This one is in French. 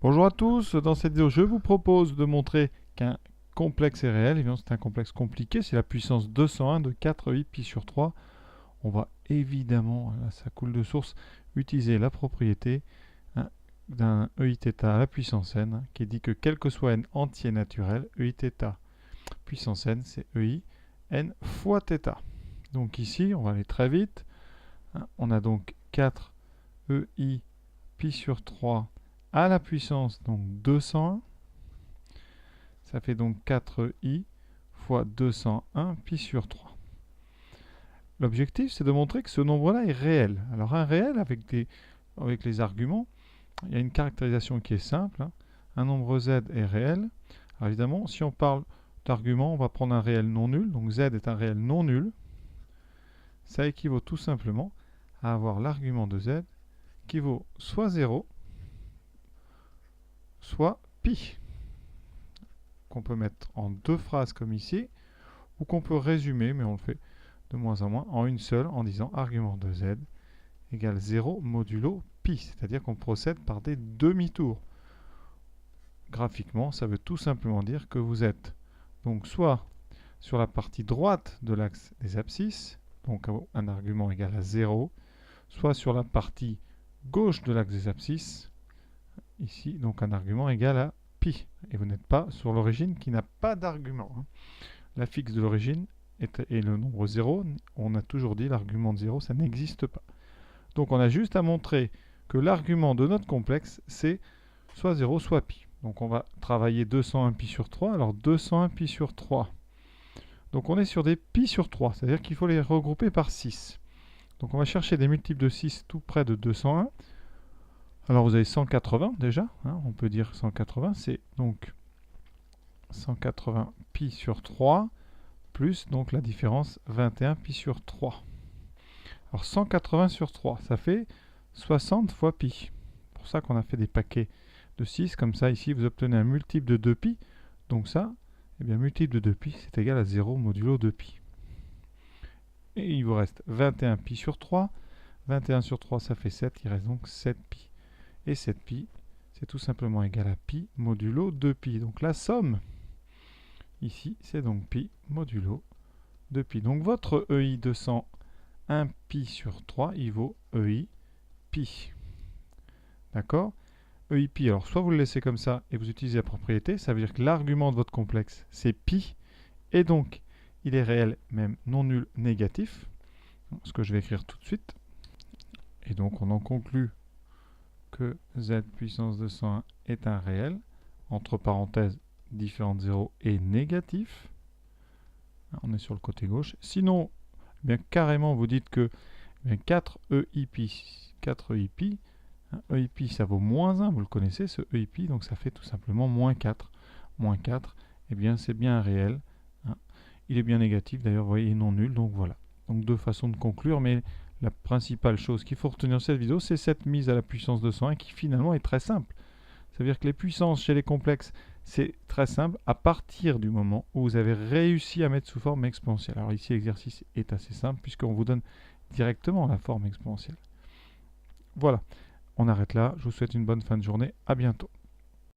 Bonjour à tous, dans cette vidéo je vous propose de montrer qu'un complexe est réel. Évidemment c'est un complexe compliqué, c'est la puissance 201 de 4i pi sur 3. On va évidemment, là ça coule de source, utiliser la propriété d'un EIθ à la puissance n qui dit que quel que soit n entier naturel, EIθ puissance n c'est EI n fois θ. Donc ici on va aller très vite, on a donc 4 EI pi sur 3 à la puissance donc 201. Ça fait donc 4i fois 201 pi sur 3. L'objectif, c'est de montrer que ce nombre-là est réel. Alors un réel, avec les arguments, il y a une caractérisation qui est simple. Un nombre z est réel. Alors évidemment, si on parle d'argument, on va prendre un réel non nul. Donc z est un réel non nul. Ça équivaut tout simplement à avoir l'argument de z qui vaut soit 0, soit pi, qu'on peut mettre en deux phrases comme ici, ou qu'on peut résumer, mais on le fait de moins en moins, en une seule, en disant argument de z égale 0 modulo pi, c'est-à-dire qu'on procède par des demi-tours. Graphiquement, ça veut tout simplement dire que vous êtes donc soit sur la partie droite de l'axe des abscisses, donc un argument égal à 0, soit sur la partie gauche de l'axe des abscisses, ici, donc un argument égal à pi. Et vous n'êtes pas sur l'origine qui n'a pas d'argument. La fixe de l'origine et le nombre 0, on a toujours dit l'argument de 0, ça n'existe pas. Donc on a juste à montrer que l'argument de notre complexe, c'est soit 0, soit pi. Donc on va travailler 201 pi sur 3. Alors 201 pi sur 3. Donc on est sur des pi sur 3, c'est-à-dire qu'il faut les regrouper par 6. Donc on va chercher des multiples de 6 tout près de 201. Alors vous avez 180 déjà, on peut dire 180, c'est donc 180 pi sur 3, plus donc la différence 21 pi sur 3. Alors 180 sur 3, ça fait 60 fois pi. C'est pour ça qu'on a fait des paquets de 6, comme ça ici vous obtenez un multiple de 2 pi. Donc ça, eh bien multiple de 2 pi, c'est égal à 0 modulo 2 pi. Et il vous reste 21 pi sur 3. 21 sur 3, ça fait 7, il reste donc 7 pi. Et 7 pi, c'est tout simplement égal à pi modulo 2 pi. Donc la somme, ici, c'est donc pi modulo 2 pi. Donc votre EI 201 pi sur 3, il vaut EI pi. D'accord? EI pi, alors soit vous le laissez comme ça et vous utilisez la propriété, ça veut dire que l'argument de votre complexe, c'est pi, et donc il est réel, même non nul, négatif, ce que je vais écrire tout de suite. Et donc on en conclut que z puissance 201 est un réel, entre parenthèses, différent de 0 et négatif. On est sur le côté gauche. Sinon, eh bien, carrément, vous dites que 4 EIP, 4 EIP, EIP ça vaut moins 1, vous le connaissez, ce EIP, donc ça fait tout simplement moins 4. Moins 4, eh bien c'est bien un réel. Il est bien négatif, d'ailleurs, vous voyez, non nul, donc voilà. Donc deux façons de conclure, mais la principale chose qu'il faut retenir dans cette vidéo, c'est cette mise à la puissance 201 qui finalement est très simple. Ça veut dire que les puissances chez les complexes, c'est très simple à partir du moment où vous avez réussi à mettre sous forme exponentielle. Alors ici, l'exercice est assez simple puisqu'on vous donne directement la forme exponentielle. Voilà, on arrête là. Je vous souhaite une bonne fin de journée. À bientôt.